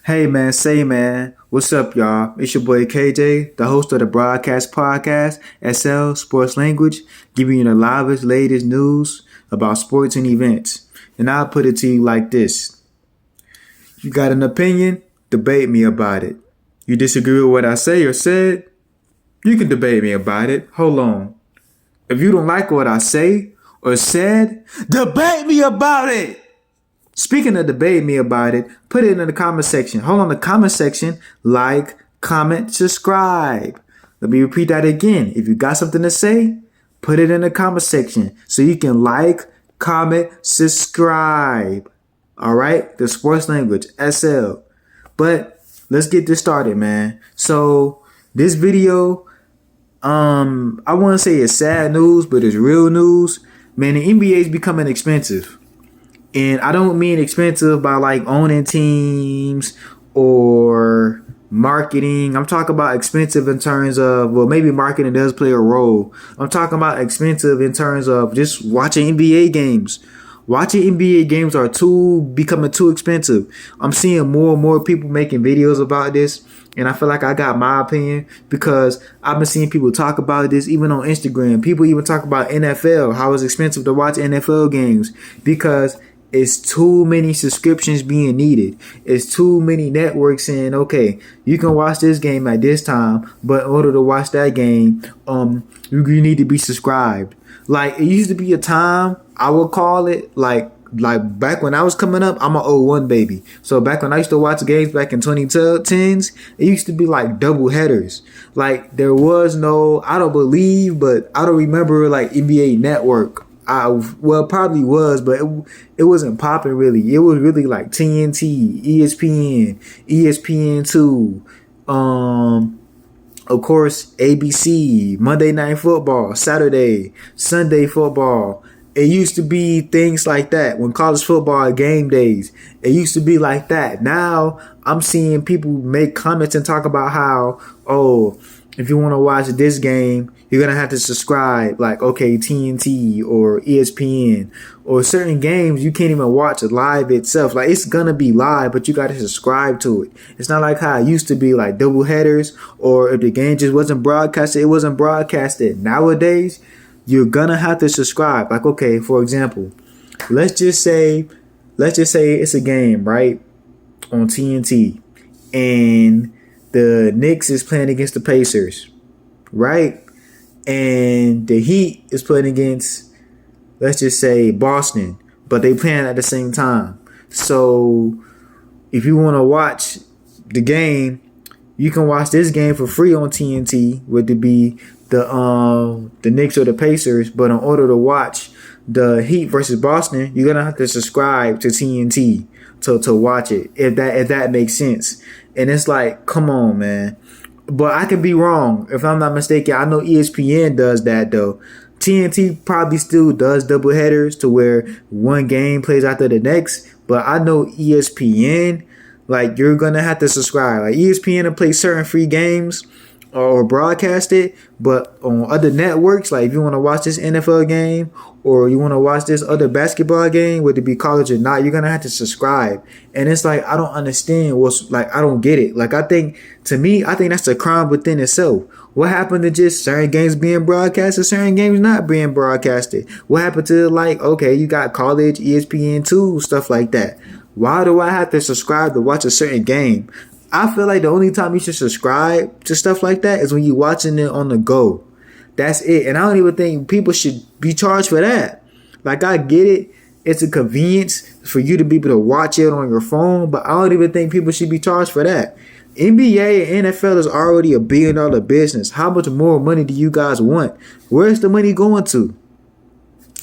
Hey man, say man, what's up y'all? It's your boy KJ, the host of the Broadcast Podcast, SL Sports Language, giving you the livest, latest news about sports and events. And I'll put it to you like this. You got an opinion? Debate me about it. You disagree with what I say or said? You can debate me about it. Hold on. If you don't like what I say or said, debate me about it! Speaking of debate me about it, put it in the comment section. Hold on, the comment section, like, comment, subscribe. Let me repeat that again. If you got something to say, put it in the comment section so you can like, comment, subscribe. All right, the sports language, SL. But let's get this started, man. So this video, I want to say it's sad news, but it's real news. Man, the NBA is becoming expensive. And I don't mean expensive by like owning teams or marketing. I'm talking about expensive in terms of, well, maybe marketing does play a role. I'm talking about expensive in terms of just watching NBA games. Watching NBA games are becoming too expensive. I'm seeing more and more people making videos about this. And I feel like I got my opinion because I've been seeing people talk about this even on Instagram. People even talk about NFL, how it's expensive to watch NFL games because it's too many subscriptions being needed. It's too many networks saying, okay, you can watch this game at this time, but in order to watch that game, you need to be subscribed. Like it used to be a time I would call it like back when I was coming up, I'm an '01 baby. So back when I used to watch games back in 2010s, it used to be like double headers. Like there was no, I don't believe, but I don't remember like NBA Network. Probably was, but it wasn't popping really. It was really like TNT, ESPN, ESPN2, of course ABC, Monday Night Football, Saturday, Sunday Football. It used to be things like that when college football game days. It used to be like that. Now I'm seeing people make comments and talk about how, oh, if you want to watch this game, you're going to have to subscribe, like, okay, TNT or ESPN or certain games you can't even watch live itself. Like, it's going to be live, but you got to subscribe to it. It's not like how it used to be, like double headers, or if the game just wasn't broadcasted, it wasn't broadcasted. Nowadays, you're going to have to subscribe. Like, okay, for example, let's just say it's a game, right, on TNT, and the Knicks is playing against the Pacers, right? And the Heat is playing against, let's just say, Boston, but they playing at the same time. So if you want to watch the game, you can watch this game for free on TNT, whether it be the Knicks or the Pacers. But in order to watch the Heat versus Boston, you're gonna have to subscribe to TNT to watch it. If that makes sense. And it's like, come on, man. But I could be wrong. If I'm not mistaken, I know ESPN does that though. TNT probably still does double headers to where one game plays after the next. But I know ESPN, like you're gonna have to subscribe. Like ESPN will play certain free games or broadcast it, but on other networks, like if you want to watch this NFL game or you want to watch this other basketball game, whether it be college or not, you're gonna have to subscribe. And it's like I don't understand what's like I don't get it. Like I think that's a crime within itself. What happened to just certain games being broadcasted, certain games not being broadcasted? What happened to like okay, you got college, ESPN2, stuff like that? Why do I have to subscribe to watch a certain game? I feel like the only time you should subscribe to stuff like that is when you're watching it on the go. That's it. And I don't even think people should be charged for that. Like, I get it. It's a convenience for you to be able to watch it on your phone, but I don't even think people should be charged for that. NBA and NFL is already $1 billion business. How much more money do you guys want? Where's the money going to?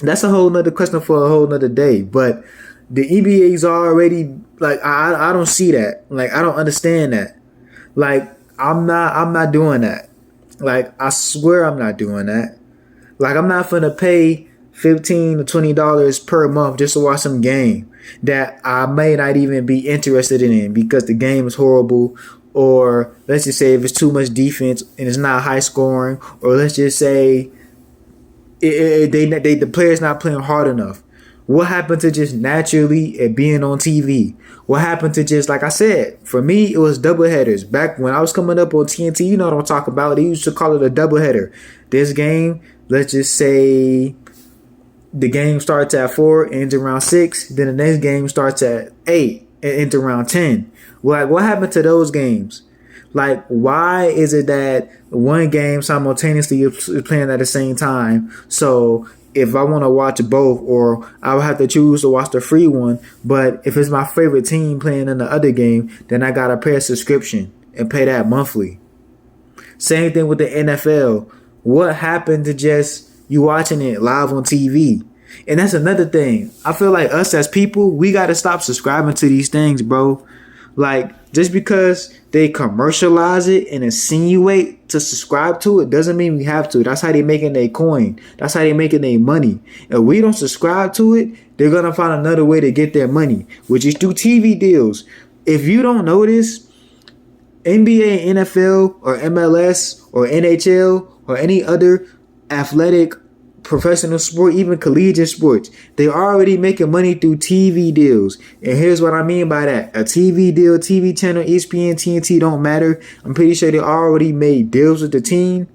That's a whole nother question for a whole nother day. But the NBA is already like I don't see that. Like I don't understand that. Like I'm not doing that. Like I swear I'm not doing that. Like I'm not gonna pay $15 to $20 per month just to watch some game that I may not even be interested in because the game is horrible. Or let's just say if it's too much defense and it's not high scoring, or let's just say the player's not playing hard enough. What happened to just naturally it being on TV? What happened to just, like I said, for me, it was double headers. Back when I was coming up on TNT, you know what I'm talking about. They used to call it a double header. This game, let's just say the game starts at 4, ends around 6. Then the next game starts at 8 and ends around 10. Like, what happened to those games? Like, why is it that one game simultaneously is playing at the same time? So if I want to watch both, or I would have to choose to watch the free one. But if it's my favorite team playing in the other game, then I gotta pay a subscription and pay that monthly. Same thing with the NFL. What happened to just you watching it live on TV? And that's another thing. I feel like us as people, we gotta stop subscribing to these things, bro. Like, just because they commercialize it and insinuate to subscribe to it doesn't mean we have to. That's how they making their coin. That's how they making their money. If we don't subscribe to it, they're gonna find another way to get their money, which is through TV deals. If you don't notice, NBA, NFL, or MLS, or NHL, or any other athletic professional sport, even collegiate sports, they're already making money through TV deals. And here's what I mean by that. A TV deal, TV channel, ESPN, TNT, don't matter. I'm pretty sure they already made deals with the team.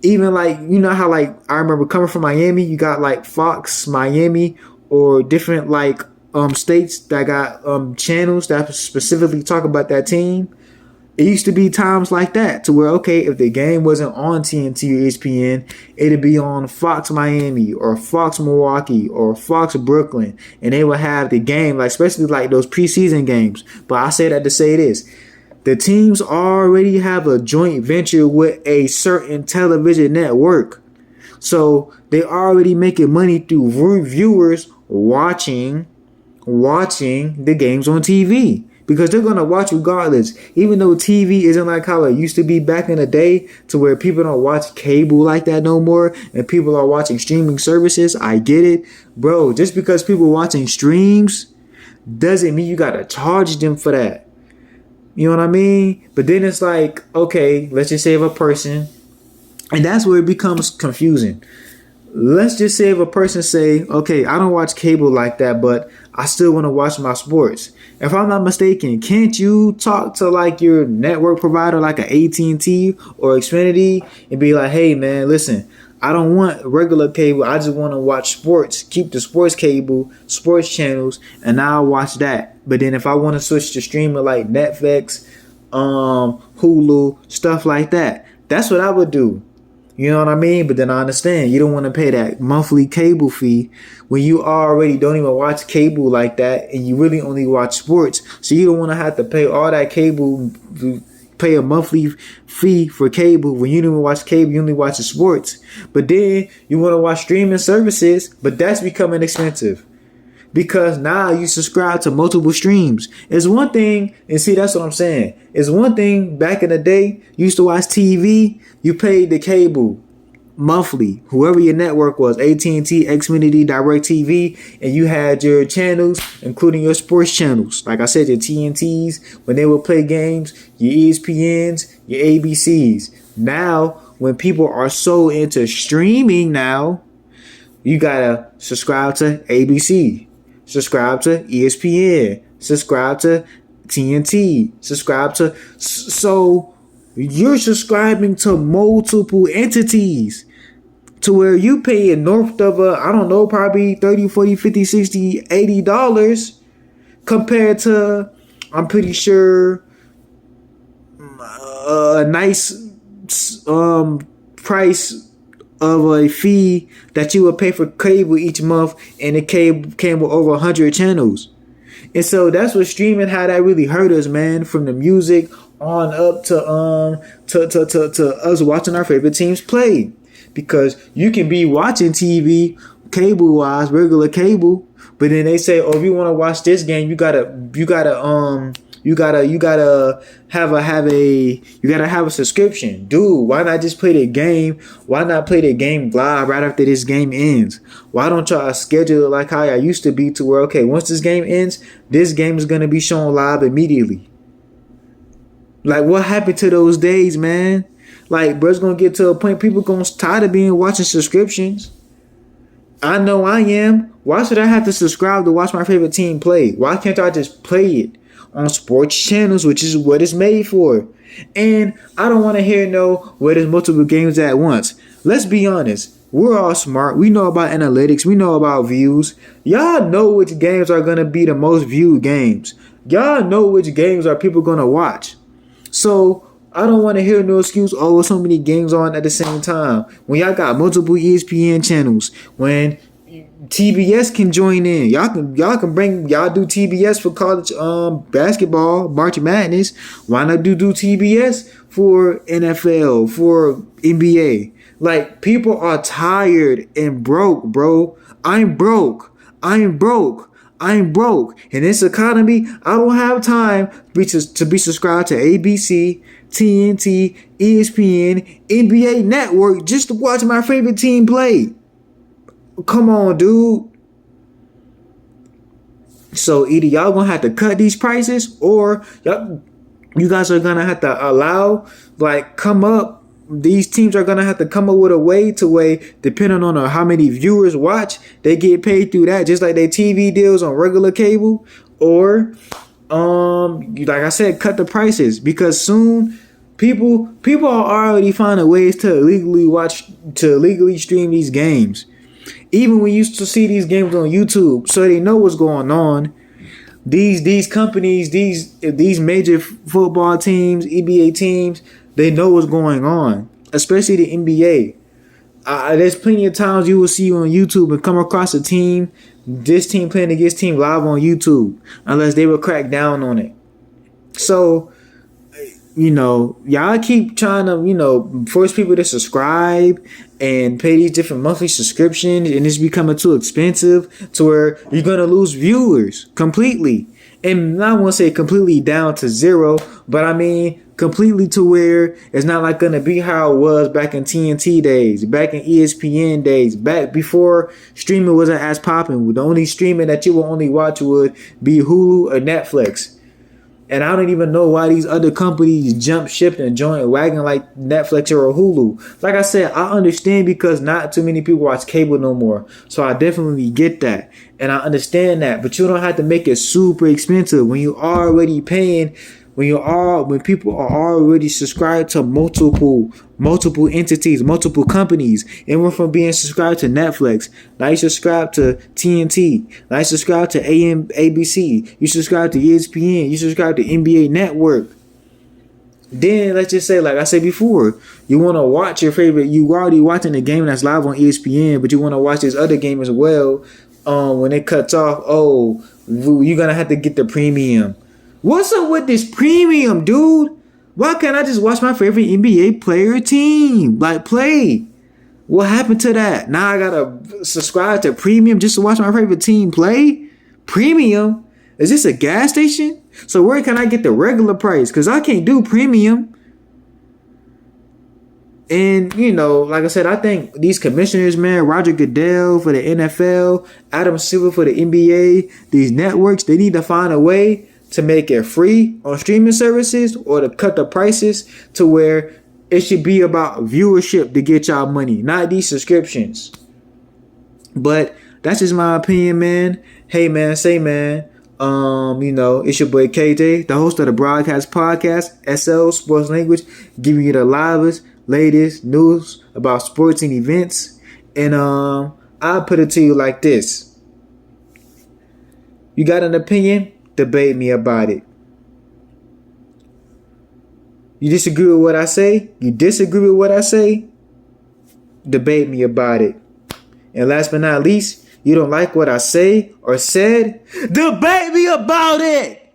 Even like, you know how like, I remember coming from Miami, you got like Fox, Miami, or different like states that got channels that specifically talk about that team. It used to be times like that to where, okay, if the game wasn't on TNT or ESPN, it'd be on Fox Miami or Fox Milwaukee or Fox Brooklyn, and they would have the game, like especially like those preseason games. But I say that to say this. The teams already have a joint venture with a certain television network. So they already making money through viewers watching the games on TV. Because they're going to watch regardless. Even though TV isn't like how it used to be back in the day, to where people don't watch cable like that no more, and people are watching streaming services. I get it. Bro, just because people watching streams doesn't mean you got to charge them for that. You know what I mean? But then it's like, okay, let's just say if a person, and that's where it becomes confusing. Let's just say if a person say, okay, I don't watch cable like that, but I still want to watch my sports. If I'm not mistaken, can't you talk to like your network provider, like an AT&T or Xfinity, and be like, hey man, listen, I don't want regular cable. I just want to watch sports. Keep the sports cable, sports channels, and I'll watch that. But then if I want to switch to streaming like Netflix, Hulu, stuff like that, that's what I would do. You know what I mean? But then I understand you don't want to pay that monthly cable fee when you already don't even watch cable like that, and you really only watch sports. So you don't want to have to pay all that cable, pay a monthly fee for cable when you don't even watch cable, you only watch the sports. But then you want to watch streaming services, but that's becoming expensive. Because now you subscribe to multiple streams. It's one thing, and see, that's what I'm saying. It's one thing back in the day, you used to watch TV, you paid the cable monthly, whoever your network was, AT&T, Xfinity, DirecTV, and you had your channels, including your sports channels. Like I said, your TNTs, when they would play games, your ESPNs, your ABCs. Now, when people are so into streaming now, you gotta subscribe to ABC. Subscribe to ESPN, subscribe to TNT, subscribe to, so you're subscribing to multiple entities to where you paying north of I don't know, probably 30, 40, 50, 60, $80 compared to, I'm pretty sure, a nice price of a fee that you would pay for cable each month, and it came with over 100 channels. And so that's what streaming, how that really hurt us, man, from the music on up to us watching our favorite teams play. Because you can be watching TV cable wise, regular cable, but then they say, oh, if you want to watch this game, you gotta have a subscription. Dude, why not just play the game? Why not play the game live right after this game ends? Why don't y'all schedule it like how I used to be, to where, okay, once this game ends, this game is going to be shown live immediately? Like, what happened to those days, man? Like, bro, it's going to get to a point people going to tired of being watching subscriptions. I know I am. Why should I have to subscribe to watch my favorite team play? Why can't I just play it on sports channels, which is what it's made for? And I don't want to hear where there's multiple games at once. Let's be honest. We're all smart. We know about analytics. We know about views. Y'all know which games are going to be the most viewed games. Y'all know which games are people going to watch. So I don't want to hear no excuse, oh, so many games on at the same time. When y'all got multiple ESPN channels, when TBS can join in. Y'all can do TBS for college basketball, March Madness. Why not do TBS for NFL, for NBA? Like, people are tired and broke, bro. I'm broke. In this economy, I don't have time to be subscribed to ABC, TNT, ESPN, NBA Network just to watch my favorite team play. Come on, dude. So either y'all gonna have to cut these prices, or you guys are gonna have to allow, these teams are gonna have to come up with a way depending on how many viewers watch, they get paid through that, just like they TV deals on regular cable. Or like I said, cut the prices, because soon people are already finding ways to legally stream these games. Even we used to see these games on YouTube, so they know what's going on. These companies, these major football teams, NBA teams, they know what's going on, especially the NBA. There's plenty of times you will see on YouTube and come across this team playing against team live on YouTube, unless they will crack down on it. So, y'all keep trying to, force people to subscribe and pay these different monthly subscriptions, and it's becoming too expensive to where you're going to lose viewers completely. And I won't say completely down to zero, but I mean completely to where it's not like going to be how it was back in TNT days, back in ESPN days, back before streaming wasn't as popping. The only streaming that you will only watch would be Hulu or Netflix. And I don't even know why these other companies jump ship and join wagon like Netflix or Hulu. Like I said, I understand because not too many people watch cable no more. So I definitely get that. And I understand that. But you don't have to make it super expensive when you're already paying. When people are already subscribed to multiple entities, multiple companies, and we're from being subscribed to Netflix, now you subscribe to TNT, now you subscribe to ABC, you subscribe to ESPN, you subscribe to NBA Network. Then let's just say, like I said before, you want to watch your favorite. You already watching the game that's live on ESPN, but you want to watch this other game as well. When it cuts off, you're gonna have to get the premium. What's up with this premium, dude? Why can't I just watch my favorite NBA player team play? What happened to that? Now I gotta subscribe to premium just to watch my favorite team play? Premium? Is this a gas station? So where can I get the regular price? Because I can't do premium. And, like I said, I think these commissioners, man, Roger Goodell for the NFL, Adam Silver for the NBA, these networks, they need to find a way to make it free on streaming services, or to cut the prices to where it should be about viewership to get y'all money, not these subscriptions. But that's just my opinion, man. Hey, man, say, man. It's your boy KJ, the host of the Broadcast Podcast, SL Sports Language, giving you the latest news about sports and events. And I'll put it to you like this. You got an opinion? Debate me about it. You disagree with what I say? You disagree with what I say? Debate me about it. And last but not least, you don't like what I say or said? Debate me about it!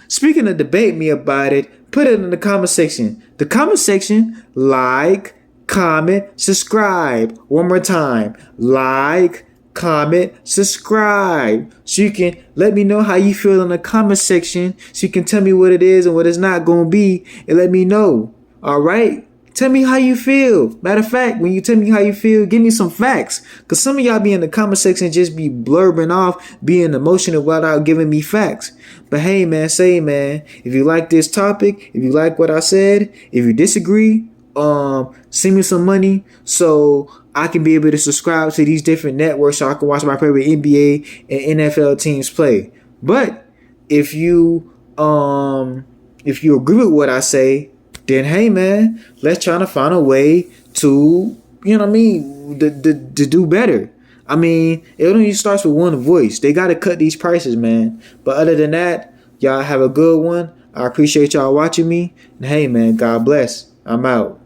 Speaking of debate me about it, put it in the comment section. The comment section, like, comment, subscribe. One more time. Like, comment, subscribe, so you can let me know how you feel in the comment section, so you can tell me what it is and what it's not gonna be, and let me know. All right, tell me how you feel. Matter of fact, when you tell me how you feel, give me some facts, because some of y'all be in the comment section just be blurbing off, being emotional without giving me facts. But hey, man, say, man, if you like this topic, if you like what I said, if you disagree, send me some money so I can be able to subscribe to these different networks so I can watch my favorite NBA and NFL teams play. But if you agree with what I say, then hey man, let's try to find a way to, you know what I mean, to do better. I mean, it only starts with one voice. They got to cut these prices, man. But other than that, y'all have a good one. I appreciate y'all watching me. And hey man, God bless. I'm out.